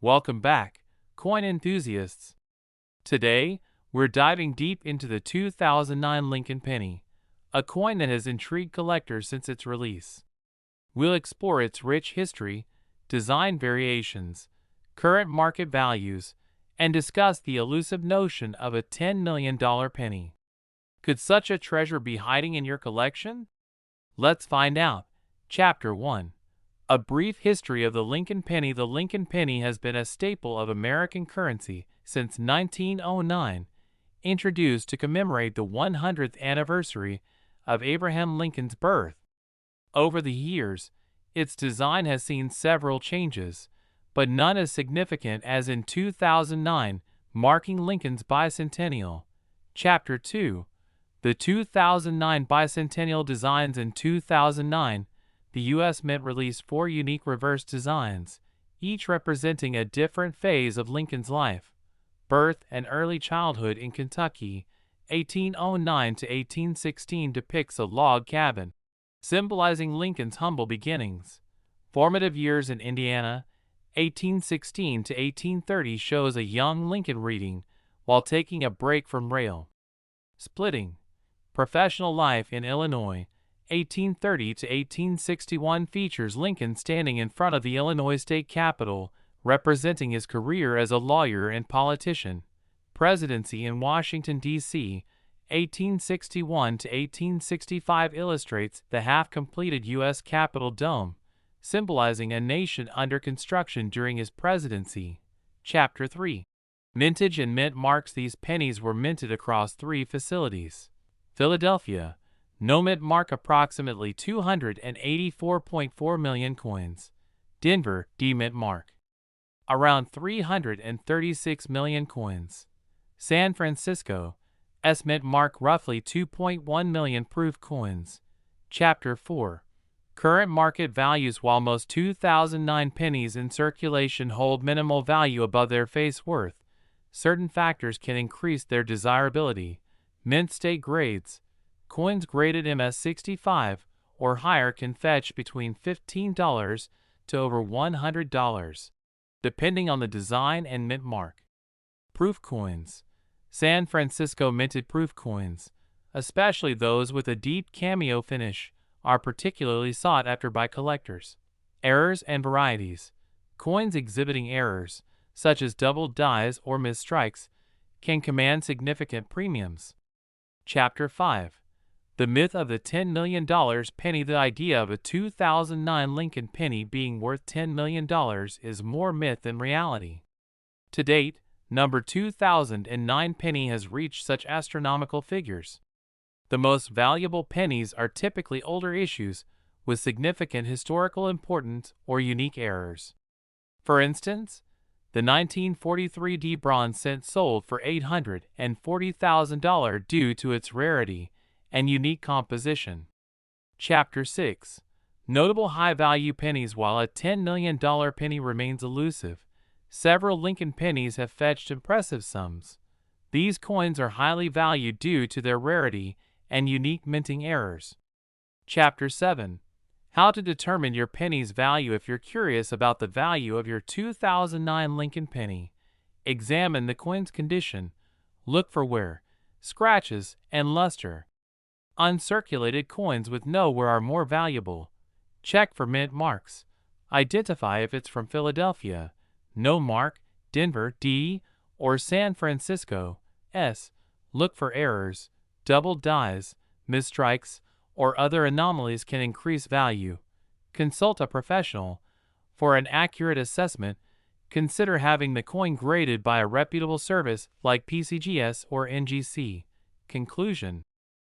Welcome back, coin enthusiasts. Today, we're diving deep into the 2009 Lincoln penny, a coin that has intrigued collectors since its release. We'll explore its rich history, design variations, current market values, and discuss the elusive notion of a $10 million penny. Could such a treasure be hiding in your collection? Let's find out. Chapter 1. A brief history of the Lincoln penny. The Lincoln penny has been a staple of American currency since 1909, introduced to commemorate the 100th anniversary of Abraham Lincoln's birth. Over the years, its design has seen several changes, but none as significant as in 2009, marking Lincoln's bicentennial. Chapter 2. The 2009 bicentennial designs. In 2009, the U.S. Mint released 4 unique reverse designs, each representing a different phase of Lincoln's life. Birth and early childhood in Kentucky, 1809 to 1816, depicts a log cabin, symbolizing Lincoln's humble beginnings. Formative years in Indiana, 1816 to 1830, shows a young Lincoln reading while taking a break from rail. Splitting. Professional life in Illinois, 1830 to 1861, features Lincoln standing in front of the Illinois state capitol, representing his career as a lawyer and politician. Presidency in Washington, D.C., 1861 to 1865, illustrates the half-completed U.S. Capitol dome, symbolizing a nation under construction during his presidency. Chapter 3. Mintage and mint marks. These pennies were minted across 3 facilities. Philadelphia, no mint mark, approximately 284.4 million coins. Denver, D mint mark, around 336 million coins. San Francisco, S mint mark, roughly 2.1 million proof coins. Chapter 4. Current market values. While most 2009 pennies in circulation hold minimal value above their face worth, certain factors can increase their desirability. Mint state grades. Coins graded MS-65 or higher can fetch between $15 to over $100, depending on the design and mint mark. Proof coins. San Francisco minted proof coins, especially those with a deep cameo finish, are particularly sought after by collectors. Errors and varieties. Coins exhibiting errors, such as double dies or misstrikes, can command significant premiums. Chapter 5. The myth of the $10 million penny. The idea of a 2009 Lincoln penny being worth $10 million is more myth than reality. To date, number 2009 penny has reached such astronomical figures. The most valuable pennies are typically older issues with significant historical importance or unique errors. For instance, the 1943 D bronze cent sold for $840,000 due to its rarity and unique composition. Chapter 6. Notable high-value pennies. While a $10 million penny remains elusive, several Lincoln pennies have fetched impressive sums. These coins are highly valued due to their rarity and unique minting errors. Chapter 7. How to determine your penny's value. If you're curious about the value of your 2009 Lincoln penny, examine the coin's condition. Look for wear, scratches, and luster. Uncirculated coins with no wear are more valuable. Check for mint marks. Identify if it's from Philadelphia, no mark, Denver, D, or San Francisco, S. Look for errors, double dies, misstrikes, or other anomalies can increase value. Consult a professional. For an accurate assessment, consider having the coin graded by a reputable service like PCGS or NGC. Conclusion.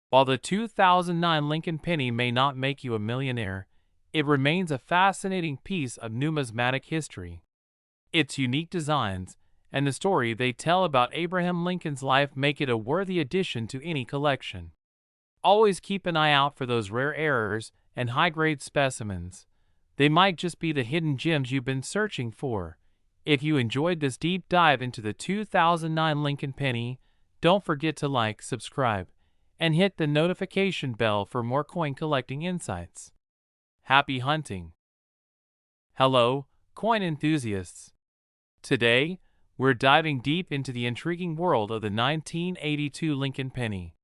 While the 2009 Lincoln penny may not make you a millionaire, it remains a fascinating piece of numismatic history. Its unique designs and the story they tell about Abraham Lincoln's life make it a worthy addition to any collection. Always keep an eye out for those rare errors and high-grade specimens. They might just be the hidden gems you've been searching for. If you enjoyed this deep dive into the 2009 Lincoln penny, don't forget to like, subscribe, and hit the notification bell for more coin collecting insights. Happy hunting! Hello, coin enthusiasts! Today, we're diving deep into the intriguing world of the 1982 Lincoln penny.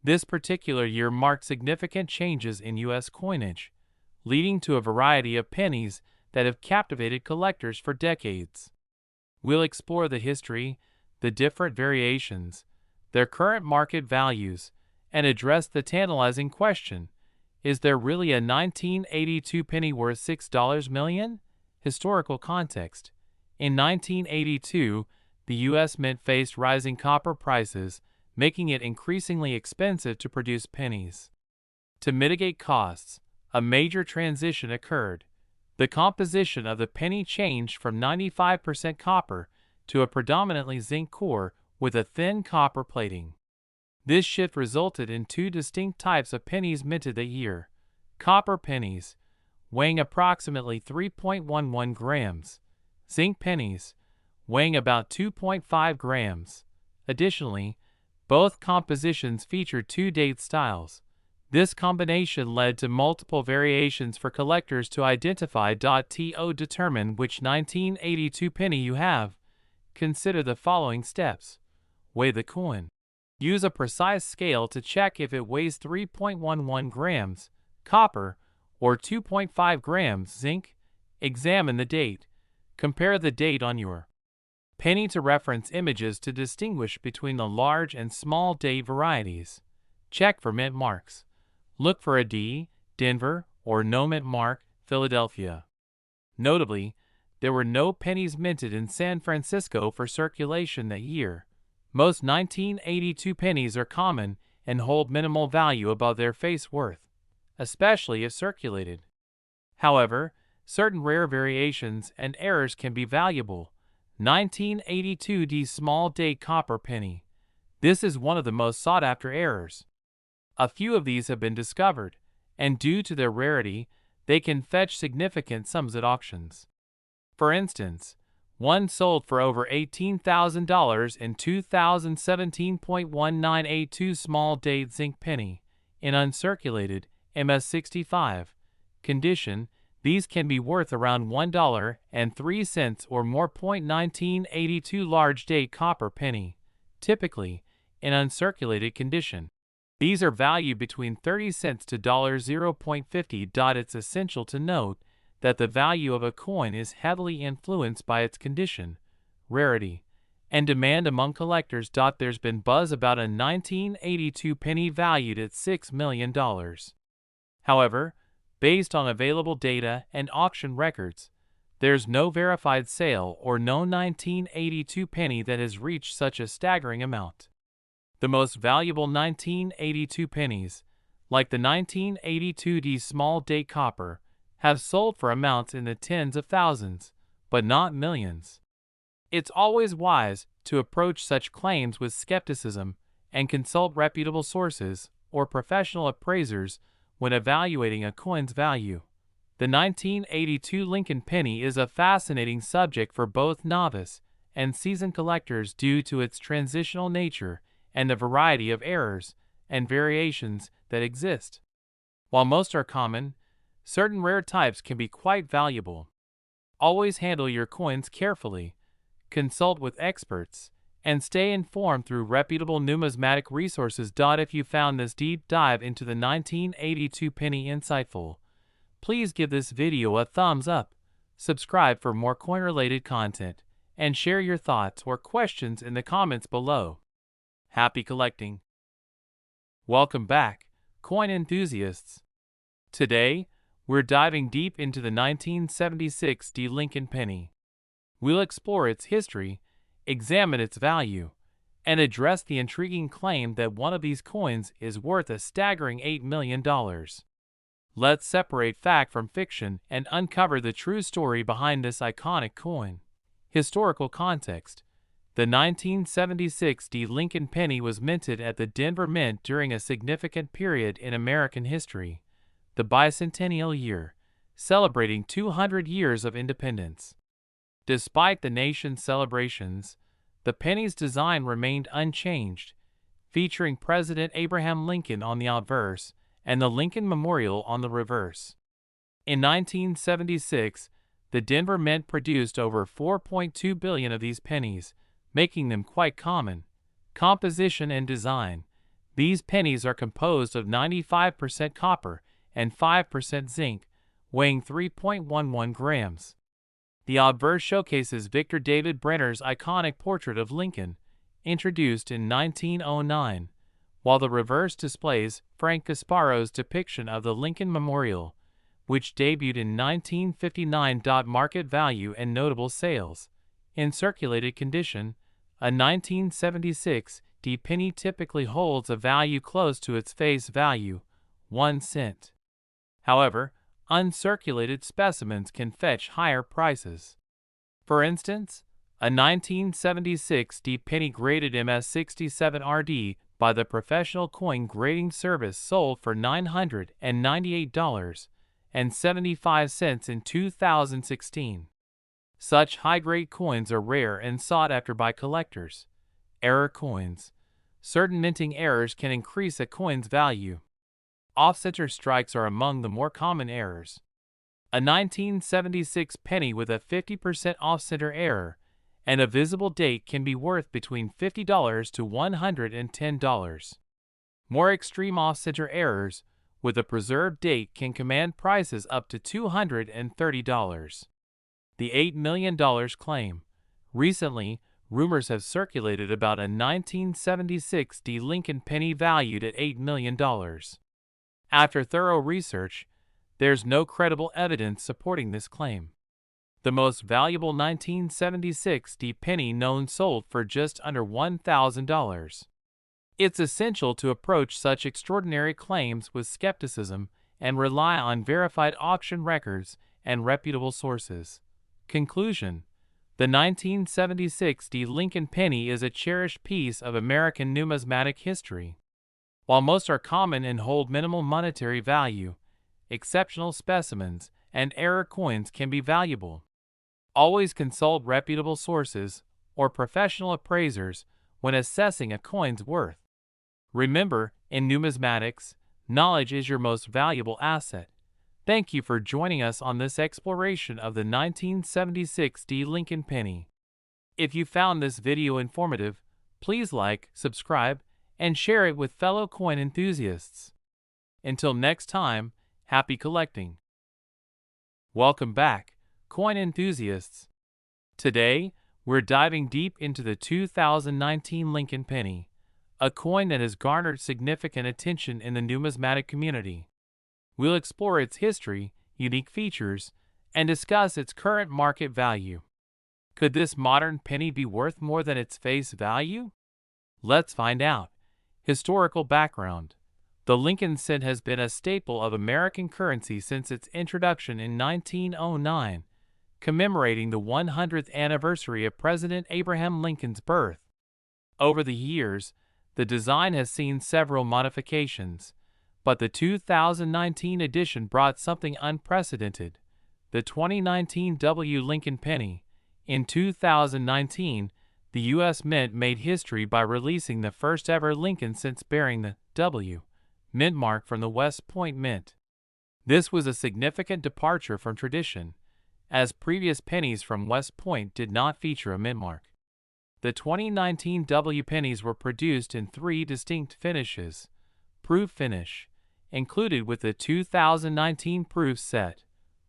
This particular year marked significant changes in U.S. coinage, leading to a variety of pennies that have captivated collectors for decades. We'll explore the history, the different variations, their current market values, and address the tantalizing question: is there really a 1982 penny worth $6 million? Historical context. In 1982, the U.S. Mint faced rising copper prices, making it increasingly expensive to produce pennies. To mitigate costs, a major transition occurred. The composition of the penny changed from 95% copper to a predominantly zinc core with a thin copper plating. This shift resulted in two distinct types of pennies minted that year: copper pennies, weighing approximately 3.11 grams, zinc pennies, weighing about 2.5 grams. Additionally, both compositions featured two date styles. This combination led to multiple variations for collectors to identify. To determine which 1982 penny you have, consider the following steps. Weigh the coin. Use a precise scale to check if it weighs 3.11 grams copper or 2.5 grams zinc. Examine the date. Compare the date on your penny to reference images to distinguish between the large and small date varieties. Check for mint marks. Look for a D, Denver, or no mint mark, Philadelphia. Notably, there were no pennies minted in San Francisco for circulation that year. Most 1982 pennies are common and hold minimal value above their face worth, especially if circulated. However, certain rare variations and errors can be valuable. 1982 D small date copper penny. This is one of the most sought-after errors. A few of these have been discovered, and due to their rarity, they can fetch significant sums at auctions. For instance, one sold for over $18,000 in 2017.1982 small date zinc penny in uncirculated MS65 condition. These can be worth around $1.03 or more. 1982 large date copper penny, typically in uncirculated condition. These are valued between 30 cents to $0.50. It's essential to note that the value of a coin is heavily influenced by its condition, rarity, and demand among collectors. There's been buzz about a 1982 penny valued at $6 million. However, based on available data and auction records, there's no verified sale or no 1982 penny that has reached such a staggering amount. The most valuable 1982 pennies, like the 1982 D small date copper, have sold for amounts in the tens of thousands, but not millions. It's always wise to approach such claims with skepticism and consult reputable sources or professional appraisers when evaluating a coin's value. The 1982 Lincoln penny is a fascinating subject for both novice and seasoned collectors due to its transitional nature and the variety of errors and variations that exist. While most are common, certain rare types can be quite valuable. Always handle your coins carefully, consult with experts, and stay informed through reputable numismatic resources. If you found this deep dive into the 1982 penny insightful, please give this video a thumbs up, subscribe for more coin-related content, and share your thoughts or questions in the comments below. Happy collecting! Welcome back, coin enthusiasts! Today, we're diving deep into the 1976 D Lincoln penny. We'll explore its history, examine its value, and address the intriguing claim that one of these coins is worth a staggering $8 million. Let's separate fact from fiction and uncover the true story behind this iconic coin. Historical context. The 1976 D Lincoln penny was minted at the Denver Mint during a significant period in American history, the bicentennial year, celebrating 200 years of independence. Despite the nation's celebrations, the penny's design remained unchanged, featuring President Abraham Lincoln on the obverse and the Lincoln Memorial on the reverse. In 1976, The Denver Mint produced over 4.2 billion of these pennies, making them quite common. Composition and design. These pennies are composed of 95% copper and 5% zinc, weighing 3.11 grams. The obverse showcases Victor David Brenner's iconic portrait of Lincoln, introduced in 1909, while the reverse displays Frank Gasparo's depiction of the Lincoln Memorial, which debuted in 1959. Market value and notable sales. In circulated condition, a 1976 D penny typically holds a value close to its face value, 1 cent. However, uncirculated specimens can fetch higher prices. For instance, a 1976 D penny graded MS67RD by the Professional Coin Grading Service sold for $998.75 in 2016. Such high-grade coins are rare and sought after by collectors. Error coins. Certain minting errors can increase a coin's value. Off-center strikes are among the more common errors. A 1976 penny with a 50% off-center error and a visible date can be worth between $50 to $110. More extreme off-center errors with a preserved date can command prices up to $230. The $8 million claim. Recently, rumors have circulated about a 1976 D Lincoln penny valued at $8 million. After thorough research, there's no credible evidence supporting this claim. The most valuable 1976 D penny known sold for just under $1,000. It's essential to approach such extraordinary claims with skepticism and rely on verified auction records and reputable sources. Conclusion: the 1976 D Lincoln penny is a cherished piece of American numismatic history. While most are common and hold minimal monetary value, exceptional specimens and error coins can be valuable. Always consult reputable sources or professional appraisers when assessing a coin's worth. Remember, in numismatics, knowledge is your most valuable asset. Thank you for joining us on this exploration of the 1976 D Lincoln penny. If you found this video informative, please like, subscribe, and share it with fellow coin enthusiasts. Until next time, happy collecting. Welcome back, coin enthusiasts. Today, we're diving deep into the 2019 Lincoln penny, a coin that has garnered significant attention in the numismatic community. We'll explore its history, unique features, and discuss its current market value. Could this modern penny be worth more than its face value? Let's find out. Historical background. The Lincoln cent has been a staple of American currency since its introduction in 1909, commemorating the 100th anniversary of President Abraham Lincoln's birth. Over the years, the design has seen several modifications, but the 2019 edition brought something unprecedented: the 2019 W Lincoln penny. In 2019, the U.S. Mint made history by releasing the first ever Lincoln cent bearing the W Mint mark from the West Point Mint. This was a significant departure from tradition, as previous pennies from West Point did not feature a mint mark. The 2019 W pennies were produced in 3 distinct finishes. Proof finish, included with the 2019 proof set.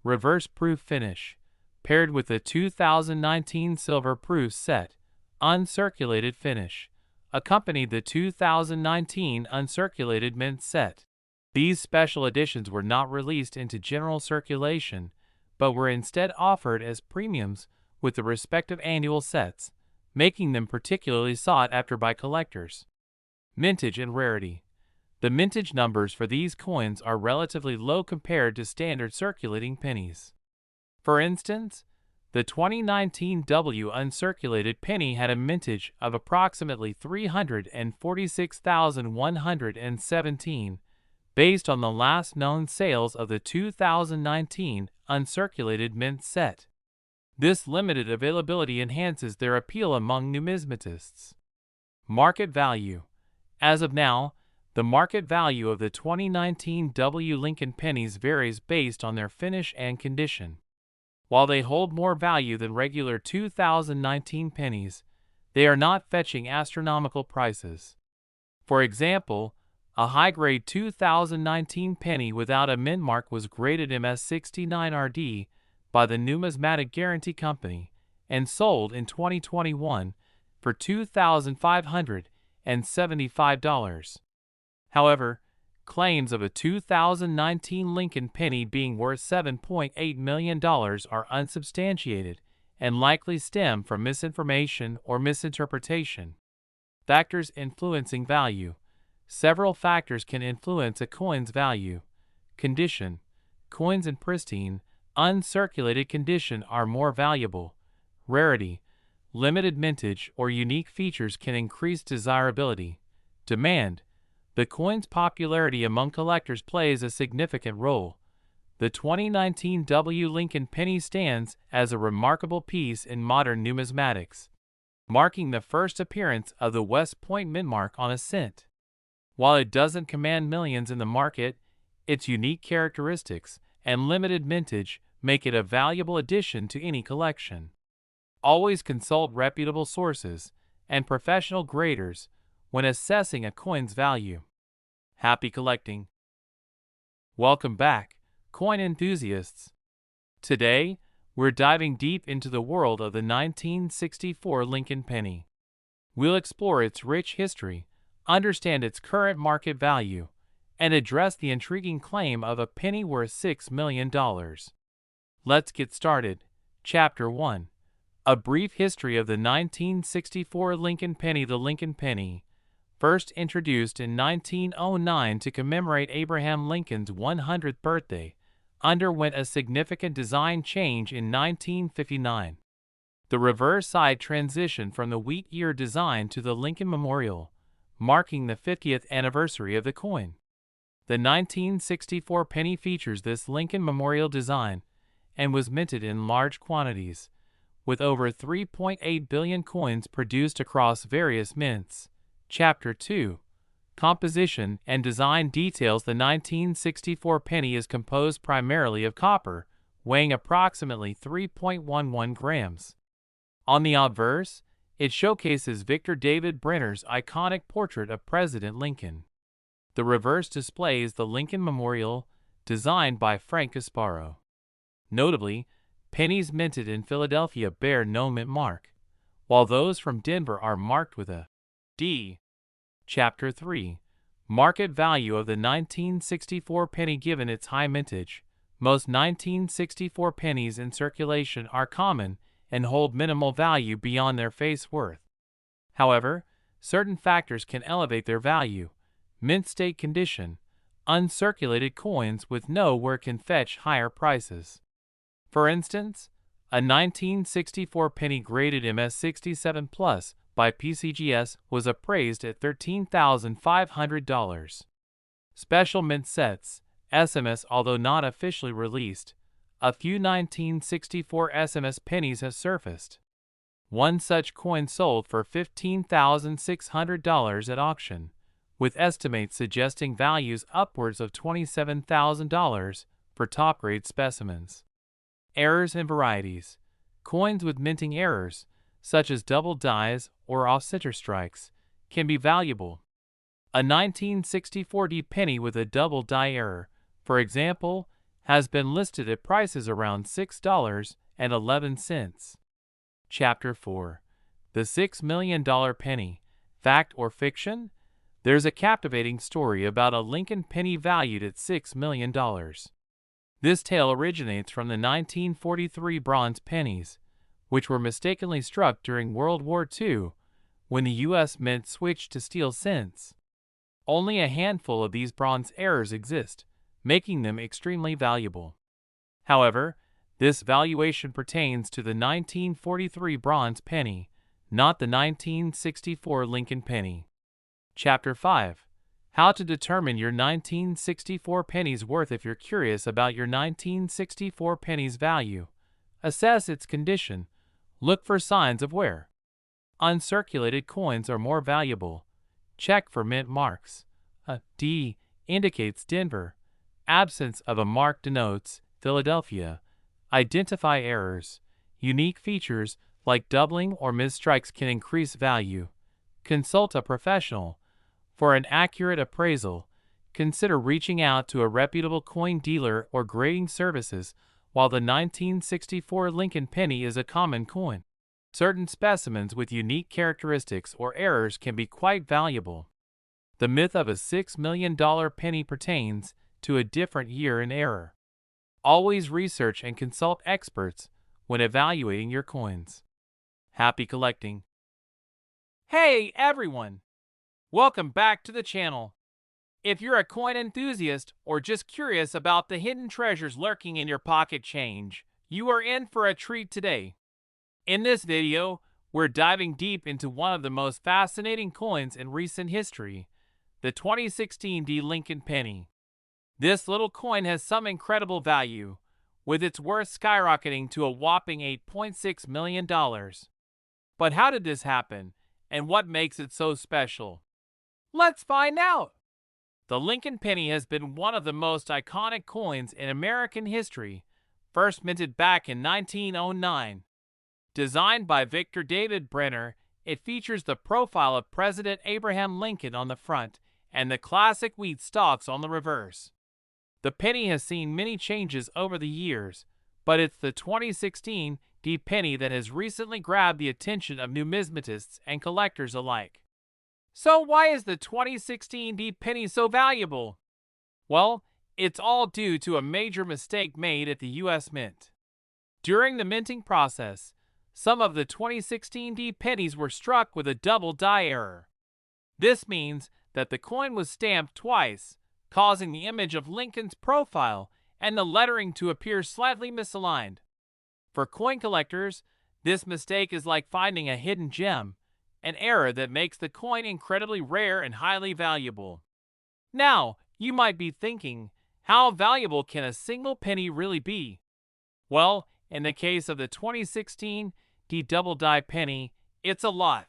Reverse proof finish, paired with the 2019 silver proof set. Uncirculated finish, accompanied the 2019 uncirculated mint set. These special editions were not released into general circulation, but were instead offered as premiums with the respective annual sets, making them particularly sought after by collectors. Mintage and rarity. The mintage numbers for these coins are relatively low compared to standard circulating pennies. For instance, the 2019 W uncirculated penny had a mintage of approximately 346,117, based on the last known sales of the 2019 uncirculated mint set. This limited availability enhances their appeal among numismatists. Market value. As of now, the market value of the 2019 W Lincoln pennies varies based on their finish and condition. While they hold more value than regular 2019 pennies, they are not fetching astronomical prices. For example, a high-grade 2019 penny without a mint mark was graded MS69RD by the Numismatic Guarantee Company and sold in 2021 for $2,575. However, claims of a 2019 Lincoln penny being worth $7.8 million are unsubstantiated and likely stem from misinformation or misinterpretation. Factors influencing value. Several factors can influence a coin's value. Condition. Coins in pristine, uncirculated condition are more valuable. Rarity. Limited mintage or unique features can increase desirability. Demand. The coin's popularity among collectors plays a significant role. The 2019 W. Lincoln penny stands as a remarkable piece in modern numismatics, marking the first appearance of the West Point mint mark on a cent. While it doesn't command millions in the market, its unique characteristics and limited mintage make it a valuable addition to any collection. Always consult reputable sources and professional graders when assessing a coin's value. Happy collecting! Welcome back, coin enthusiasts! Today, we're diving deep into the world of the 1964 Lincoln penny. We'll explore its rich history, understand its current market value, and address the intriguing claim of a penny worth $6 million. Let's get started. Chapter 1. A brief history of the 1964 Lincoln penny. The Lincoln penny, first introduced in 1909 to commemorate Abraham Lincoln's 100th birthday, underwent a significant design change in 1959. The reverse side transitioned from the wheat ear design to the Lincoln Memorial, marking the 50th anniversary of the coin. The 1964 penny features this Lincoln Memorial design and was minted in large quantities, with over 3.8 billion coins produced across various mints. Chapter 2. Composition and design details. The 1964 penny is composed primarily of copper, weighing approximately 3.11 grams. On the obverse, it showcases Victor David Brenner's iconic portrait of President Lincoln. The reverse displays the Lincoln Memorial, designed by Frank Gasparo. Notably, pennies minted in Philadelphia bear no mint mark, while those from Denver are marked with a D. Chapter 3. Market value of the 1964 penny. Given its high mintage, most 1964 pennies in circulation are common and hold minimal value beyond their face worth. However, certain factors can elevate their value. Mint state condition. Uncirculated coins with no wear can fetch higher prices. For instance, a 1964 penny graded MS67 Plus by PCGS was appraised at $13,500. Special mint sets, SMS. Although not officially released, a few 1964 SMS pennies have surfaced. One such coin sold for $15,600 at auction, with estimates suggesting values upwards of $27,000 for top-grade specimens. Errors and varieties. Coins with minting errors, such as double dies or off-center strikes, can be valuable. A 1964 D penny with a double die error, for example, has been listed at prices around $6.11. Chapter 4. The $6 million penny. Fact or fiction? There's a captivating story about a Lincoln penny valued at $6 million. This tale originates from the 1943 bronze pennies, which were mistakenly struck during World War II when the U.S. Mint switched to steel cents. Only a handful of these bronze errors exist, making them extremely valuable. However, this valuation pertains to the 1943 bronze penny, not the 1964 Lincoln penny. Chapter 5. How to determine your 1964 penny's worth. If you're curious about your 1964 penny's value, assess its condition. Look for signs of wear. Uncirculated coins are more valuable. Check for mint marks. A D indicates Denver. Absence of a mark denotes Philadelphia. Identify errors. Unique features like doubling or misstrikes can increase value. Consult a professional. For an accurate appraisal, consider reaching out to a reputable coin dealer or grading services. While the 1964 Lincoln penny is a common coin, certain specimens with unique characteristics or errors can be quite valuable. The myth of a $6 million penny pertains to a different year and era. Always research and consult experts when evaluating your coins. Happy collecting! Hey everyone! Welcome back to the channel. If you're a coin enthusiast or just curious about the hidden treasures lurking in your pocket change, you are in for a treat today. In this video, we're diving deep into one of the most fascinating coins in recent history, the 2016 Lincoln penny. This little coin has some incredible value, with its worth skyrocketing to a whopping $8.6 million. But how did this happen, and what makes it so special? Let's find out! The Lincoln penny has been one of the most iconic coins in American history, first minted back in 1909. Designed by Victor David Brenner, it features the profile of President Abraham Lincoln on the front and the classic wheat stalks on the reverse. The penny has seen many changes over the years, but it's the 2016 penny that has recently grabbed the attention of numismatists and collectors alike. So why is the 2016 penny so valuable? Well, it's all due to a major mistake made at the U.S. Mint. During the minting process, some of the 2016 pennies were struck with a double die error. This means that the coin was stamped twice, causing the image of Lincoln's profile and the lettering to appear slightly misaligned. For coin collectors, this mistake is like finding a hidden gem, an error that makes the coin incredibly rare and highly valuable. Now, you might be thinking, how valuable can a single penny really be? Well, in the case of the 2016 double die penny, it's a lot.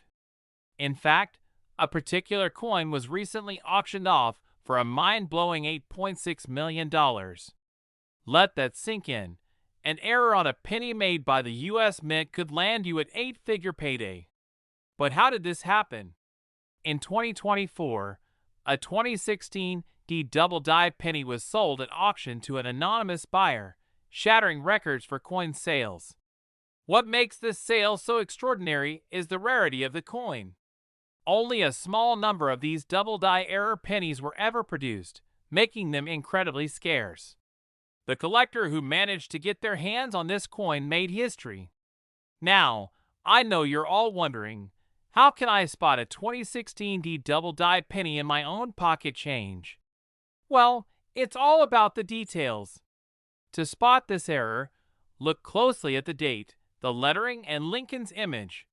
In fact, a particular coin was recently auctioned off for a mind-blowing $8.6 million. Let that sink in. An error on a penny made by the U.S. Mint could land you an 8-figure payday. But how did this happen? In 2024, a 2016 double die penny was sold at auction to an anonymous buyer, shattering records for coin sales. What makes this sale so extraordinary is the rarity of the coin. Only a small number of these double die error pennies were ever produced, making them incredibly scarce. The collector who managed to get their hands on this coin made history. Now, I know you're all wondering, how can I spot a 2016 double die penny in my own pocket change? Well, it's all about the details. To spot this error, look closely at the date, the lettering, and Lincoln's image.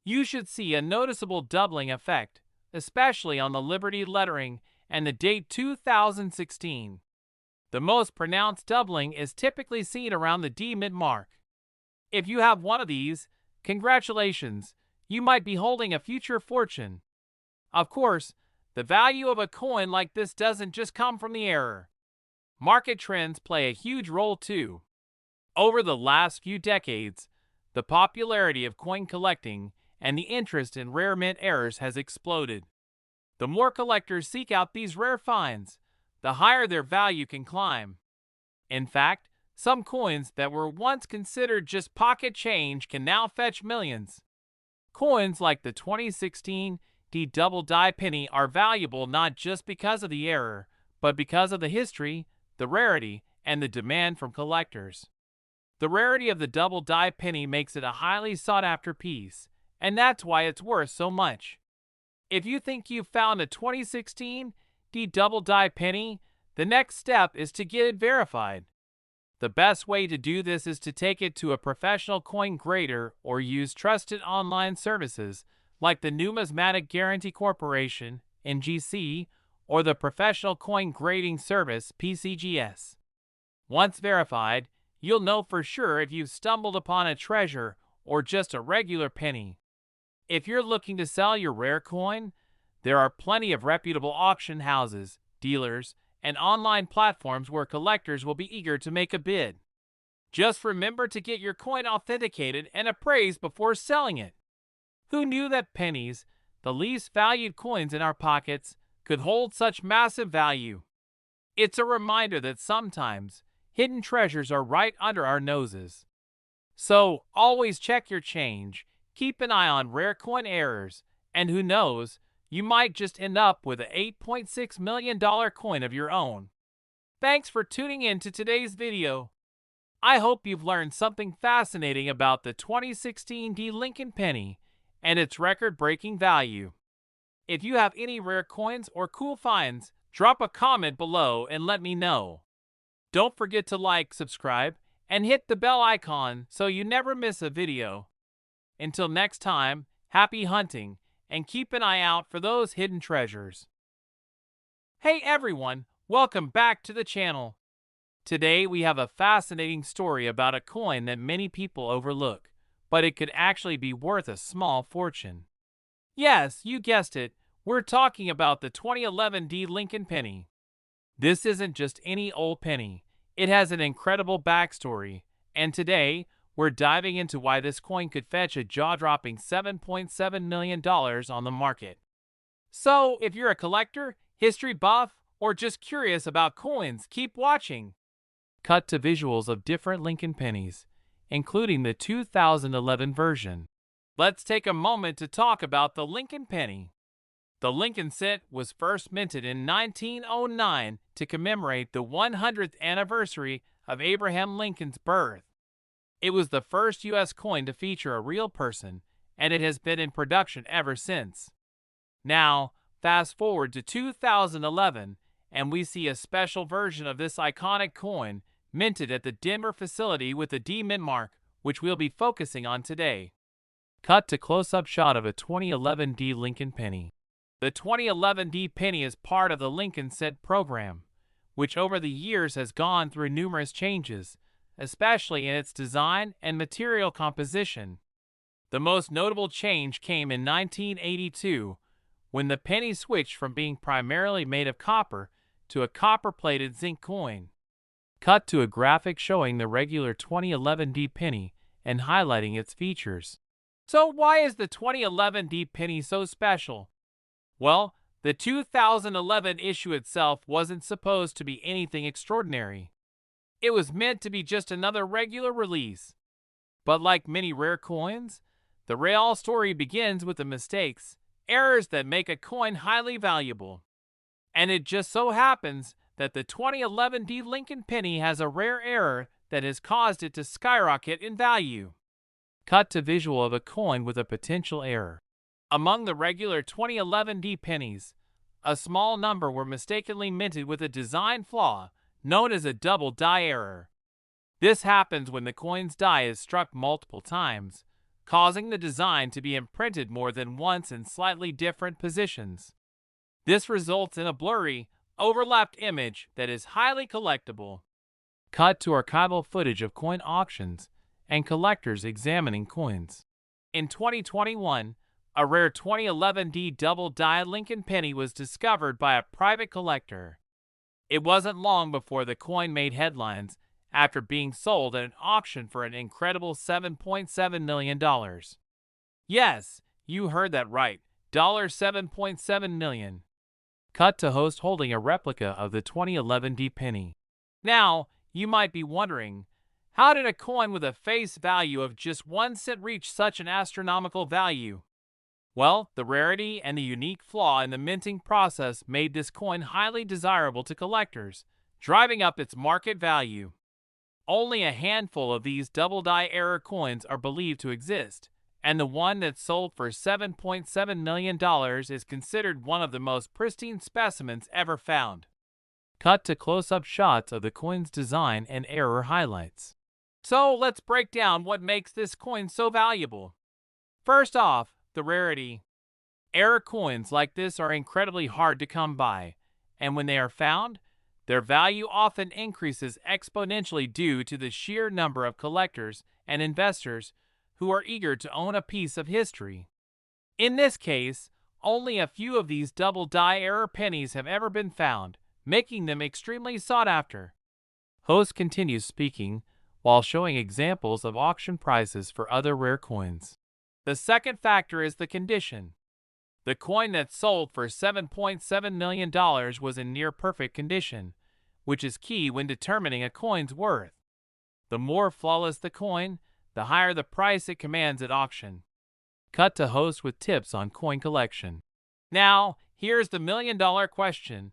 You should see a noticeable doubling effect, especially on the Liberty lettering and the date 2016. The most pronounced doubling is typically seen around the D-mint mark. If you have one of these, congratulations, you might be holding a future fortune. Of course, the value of a coin like this doesn't just come from the error. Market trends play a huge role too. Over the last few decades, the popularity of coin collecting and the interest in rare mint errors has exploded. The more collectors seek out these rare finds, the higher their value can climb. In fact, some coins that were once considered just pocket change can now fetch millions. Coins like the 2016 double die penny are valuable not just because of the error, but because of the history, the rarity, and the demand from collectors. The rarity of the double die penny makes it a highly sought-after piece, and that's why it's worth so much. If you think you've found a 2016 double die penny, the next step is to get it verified. The best way to do this is to take it to a professional coin grader or use trusted online services like the Numismatic Guarantee Corporation, NGC, or the Professional Coin Grading Service, PCGS. Once verified, you'll know for sure if you've stumbled upon a treasure or just a regular penny. If you're looking to sell your rare coin, there are plenty of reputable auction houses, dealers, and online platforms where collectors will be eager to make a bid. Just remember to get your coin authenticated and appraised before selling it. Who knew that pennies, the least valued coins in our pockets, could hold such massive value? It's a reminder that sometimes hidden treasures are right under our noses. So always check your change, keep an eye on rare coin errors, and who knows, you might just end up with an $8.6 million coin of your own. Thanks for tuning in to today's video. I hope you've learned something fascinating about the 2016 D Lincoln penny and its record-breaking value. If you have any rare coins or cool finds, drop a comment below and let me know. Don't forget to like, subscribe, and hit the bell icon so you never miss a video. Until next time, happy hunting, and keep an eye out for those hidden treasures. Hey everyone, welcome back to the channel. Today we have a fascinating story about a coin that many people overlook, but it could actually be worth a small fortune. Yes, you guessed it, we're talking about the 2011 D Lincoln penny. This isn't just any old penny, it has an incredible backstory, and today we're diving into why this coin could fetch a jaw-dropping $7.7 million on the market. So, if you're a collector, history buff, or just curious about coins, keep watching. Cut to visuals of different Lincoln pennies, including the 2011 version. Let's take a moment to talk about the Lincoln penny. The Lincoln cent was first minted in 1909 to commemorate the 100th anniversary of Abraham Lincoln's birth. It was the first U.S. coin to feature a real person, and it has been in production ever since. Now, fast forward to 2011, and we see a special version of this iconic coin minted at the Denver facility with a D mint mark, which we'll be focusing on today. Cut to close-up shot of a 2011 D Lincoln penny. The 2011 D penny is part of the Lincoln cent program, which over the years has gone through numerous changes, especially in its design and material composition. The most notable change came in 1982, when the penny switched from being primarily made of copper to a copper-plated zinc coin. Cut to a graphic showing the regular 2011 D penny and highlighting its features. So why is the 2011 D penny so special? Well, the 2011 issue itself wasn't supposed to be anything extraordinary. It was meant to be just another regular release. But like many rare coins, the real story begins with the mistakes, errors that make a coin highly valuable. And it just so happens that the 2011 D Lincoln penny has a rare error that has caused it to skyrocket in value. Cut to visual of a coin with a potential error. Among the regular 2011 D pennies, a small number were mistakenly minted with a design flaw known as a double die error. This happens when the coin's die is struck multiple times, causing the design to be imprinted more than once in slightly different positions. This results in a blurry, overlapped image that is highly collectible. Cut to archival footage of coin auctions and collectors examining coins. In 2021, a rare 2011 D double die Lincoln penny was discovered by a private collector. It wasn't long before the coin made headlines after being sold at an auction for an incredible $7.7 million. Yes, you heard that right, $7.7 million. Cut to host holding a replica of the 2011 D penny. Now, you might be wondering, how did a coin with a face value of just 1 cent reach such an astronomical value? Well, the rarity and the unique flaw in the minting process made this coin highly desirable to collectors, driving up its market value. Only a handful of these double die error coins are believed to exist, and the one that sold for $7.7 million is considered one of the most pristine specimens ever found. Cut to close-up shots of the coin's design and error highlights. So let's break down what makes this coin so valuable. First off, the rarity. Error coins like this are incredibly hard to come by, and when they are found, their value often increases exponentially due to the sheer number of collectors and investors who are eager to own a piece of history. In this case, only a few of these double die error pennies have ever been found, making them extremely sought after. Host continues speaking, while showing examples of auction prices for other rare coins. The second factor is the condition. The coin that sold for $7.7 million was in near-perfect condition, which is key when determining a coin's worth. The more flawless the coin, the higher the price it commands at auction. Cut to host with tips on coin collection. Now, here's the million-dollar question.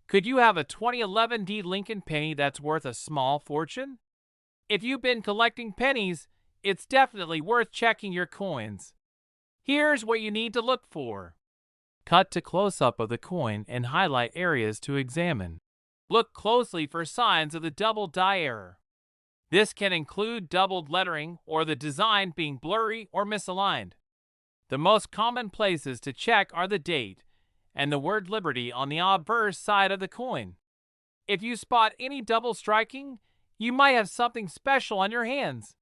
Could you have a 2011 D Lincoln penny that's worth a small fortune? If you've been collecting pennies, it's definitely worth checking your coins. Here's what you need to look for. Cut to close-up of the coin and highlight areas to examine. Look closely for signs of the double die error. This can include doubled lettering or the design being blurry or misaligned. The most common places to check are the date and the word Liberty on the obverse side of the coin. If you spot any double striking, you might have something special on your hands.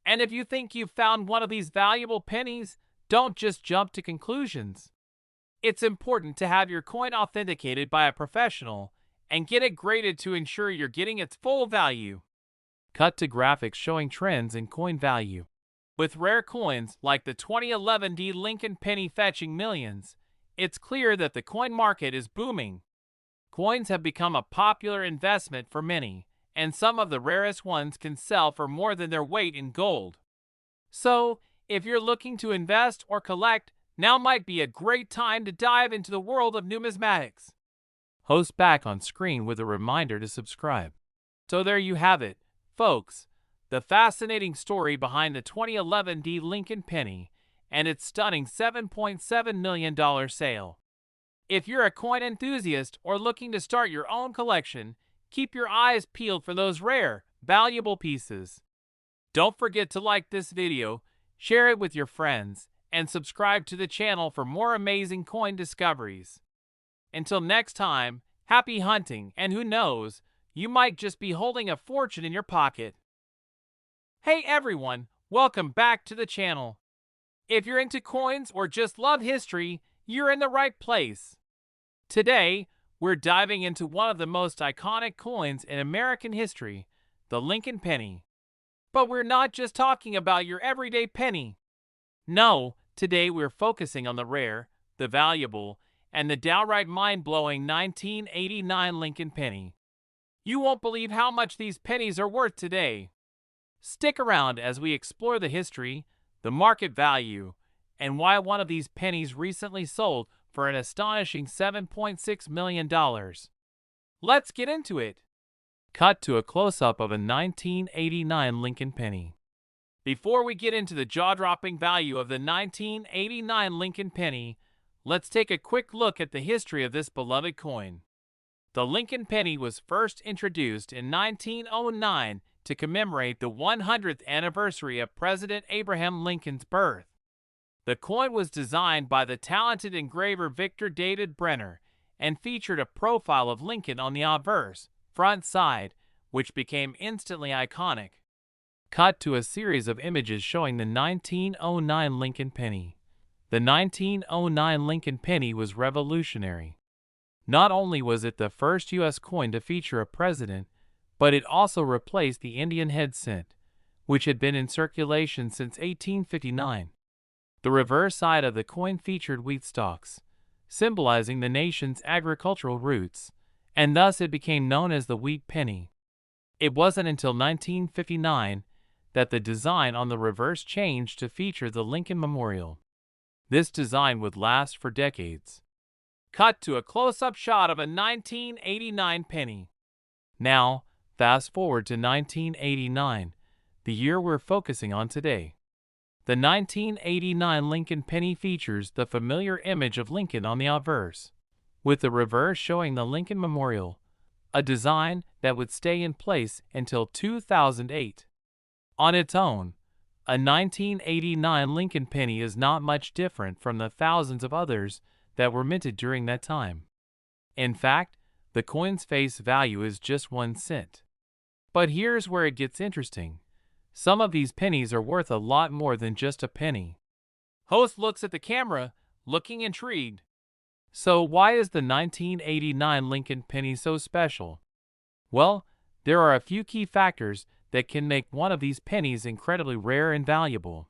And if you think you've found one of these valuable pennies, don't just jump to conclusions. It's important to have your coin authenticated by a professional and get it graded to ensure you're getting its full value. Cut to graphics showing trends in coin value. With rare coins like the 2011 D Lincoln penny fetching millions, it's clear that the coin market is booming. Coins have become a popular investment for many, and some of the rarest ones can sell for more than their weight in gold. So, if you're looking to invest or collect, now might be a great time to dive into the world of numismatics. Host back on screen with a reminder to subscribe. So there you have it, folks, the fascinating story behind the 2011 D Lincoln penny and its stunning $7.7 million sale. If you're a coin enthusiast or looking to start your own collection, keep your eyes peeled for those rare, valuable pieces. Don't forget to like this video, share it with your friends, and subscribe to the channel for more amazing coin discoveries. Until next time, happy hunting, and who knows, you might just be holding a fortune in your pocket. Hey everyone, welcome back to the channel. If you're into coins or just love history, you're in the right place. Today, we're diving into one of the most iconic coins in American history, the Lincoln penny. But we're not just talking about your everyday penny. No, today we're focusing on the rare, the valuable, and the downright mind-blowing 1989 Lincoln penny. You won't believe how much these pennies are worth today. Stick around as we explore the history, the market value, and why one of these pennies recently sold for an astonishing $7.6 million. Let's get into it. Cut to a close-up of a 1989 Lincoln penny. Before we get into the jaw-dropping value of the 1989 Lincoln penny, let's take a quick look at the history of this beloved coin. The Lincoln penny was first introduced in 1909 to commemorate the 100th anniversary of President Abraham Lincoln's birth. The coin was designed by the talented engraver Victor David Brenner and featured a profile of Lincoln on the obverse, front side, which became instantly iconic. Cut to a series of images showing the 1909 Lincoln penny. The 1909 Lincoln penny was revolutionary. Not only was it the first U.S. coin to feature a president, but it also replaced the Indian head cent, which had been in circulation since 1859. The reverse side of the coin featured wheat stalks, symbolizing the nation's agricultural roots, and thus it became known as the wheat penny. It wasn't until 1959 that the design on the reverse changed to feature the Lincoln Memorial. This design would last for decades. Cut to a close-up shot of a 1989 penny. Now, fast forward to 1989, the year we're focusing on today. The 1989 Lincoln penny features the familiar image of Lincoln on the obverse, with the reverse showing the Lincoln Memorial, a design that would stay in place until 2008. On its own, a 1989 Lincoln penny is not much different from the thousands of others that were minted during that time. In fact, the coin's face value is just 1 cent. But here's where it gets interesting. Some of these pennies are worth a lot more than just a penny. Host looks at the camera, looking intrigued. So why is the 1989 Lincoln penny so special? Well, there are a few key factors that can make one of these pennies incredibly rare and valuable.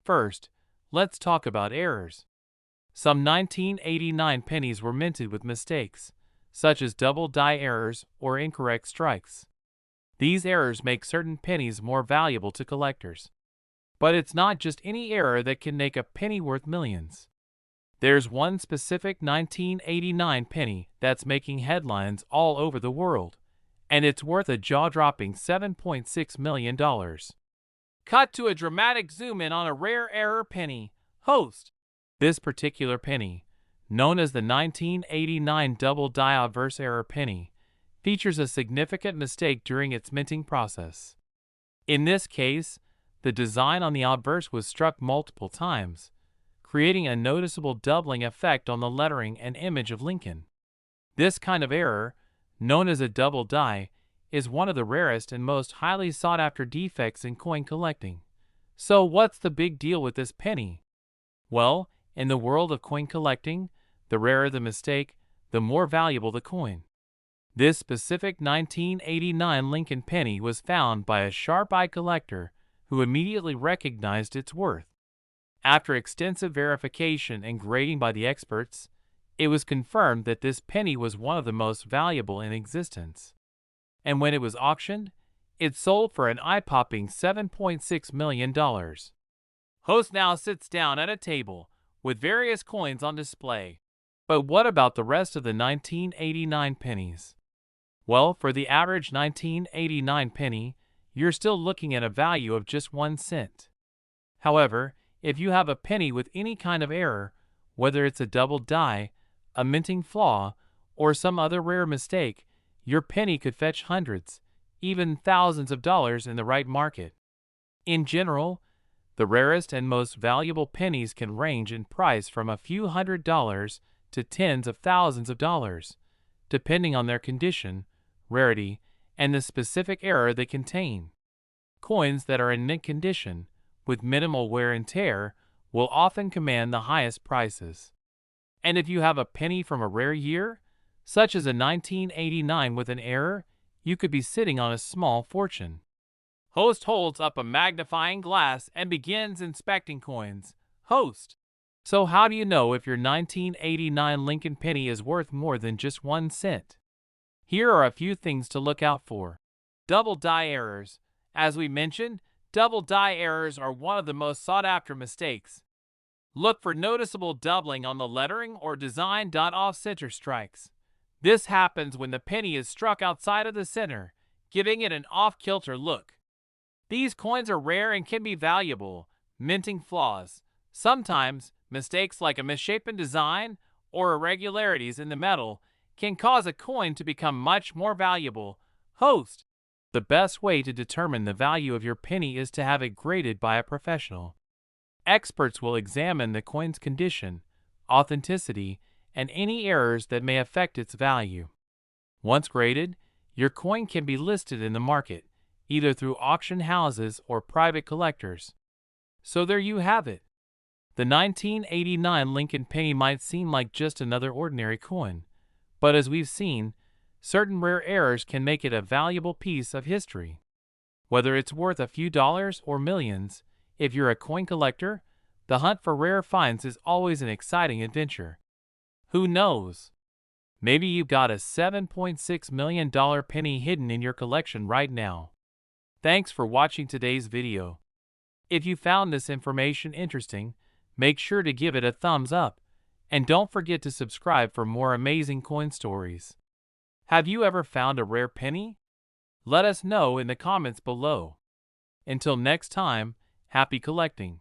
First, let's talk about errors. Some 1989 pennies were minted with mistakes, such as double die errors or incorrect strikes. These errors make certain pennies more valuable to collectors. But it's not just any error that can make a penny worth millions. There's one specific 1989 penny that's making headlines all over the world, and it's worth a jaw-dropping $7.6 million. Cut to a dramatic zoom-in on a rare error penny. Host. This particular penny, known as the 1989 double die obverse error penny, features a significant mistake during its minting process. In this case, the design on the obverse was struck multiple times, creating a noticeable doubling effect on the lettering and image of Lincoln. This kind of error, known as a double die, is one of the rarest and most highly sought-after defects in coin collecting. So what's the big deal with this penny? Well, in the world of coin collecting, the rarer the mistake, the more valuable the coin. This specific 1989 Lincoln penny was found by a sharp-eyed collector who immediately recognized its worth. After extensive verification and grading by the experts, it was confirmed that this penny was one of the most valuable in existence. And when it was auctioned, it sold for an eye-popping $7.6 million. Host now sits down at a table with various coins on display. But what about the rest of the 1989 pennies? Well, for the average 1989 penny, you're still looking at a value of just 1 cent. However, if you have a penny with any kind of error, whether it's a double die, a minting flaw, or some other rare mistake, your penny could fetch hundreds, even thousands of dollars in the right market. In general, the rarest and most valuable pennies can range in price from a few $100s to tens of thousands of dollars, depending on their condition, rarity, and the specific error they contain. Coins that are in mint condition, with minimal wear and tear, will often command the highest prices. And if you have a penny from a rare year, such as a 1989 with an error, you could be sitting on a small fortune. Host holds up a magnifying glass and begins inspecting coins. Host. So how do you know if your 1989 Lincoln penny is worth more than just 1 cent? Here are a few things to look out for. Double die errors. As we mentioned, double die errors are one of the most sought-after mistakes. Look for noticeable doubling on the lettering or design. Off-center strikes. This happens when the penny is struck outside of the center, giving it an off-kilter look. These coins are rare and can be valuable. Minting flaws. Sometimes, mistakes like a misshapen design or irregularities in the metal can cause a coin to become much more valuable. Host. The best way to determine the value of your penny is to have it graded by a professional. Experts will examine the coin's condition, authenticity, and any errors that may affect its value. Once graded, your coin can be listed in the market, either through auction houses or private collectors. So there you have it. The 1989 Lincoln penny might seem like just another ordinary coin, but as we've seen, certain rare errors can make it a valuable piece of history. Whether it's worth a few dollars or millions, if you're a coin collector, the hunt for rare finds is always an exciting adventure. Who knows? Maybe you've got a $7.6 million penny hidden in your collection right now. Thanks for watching today's video. If you found this information interesting, make sure to give it a thumbs up, and don't forget to subscribe for more amazing coin stories. Have you ever found a rare penny? Let us know in the comments below. Until next time, happy collecting.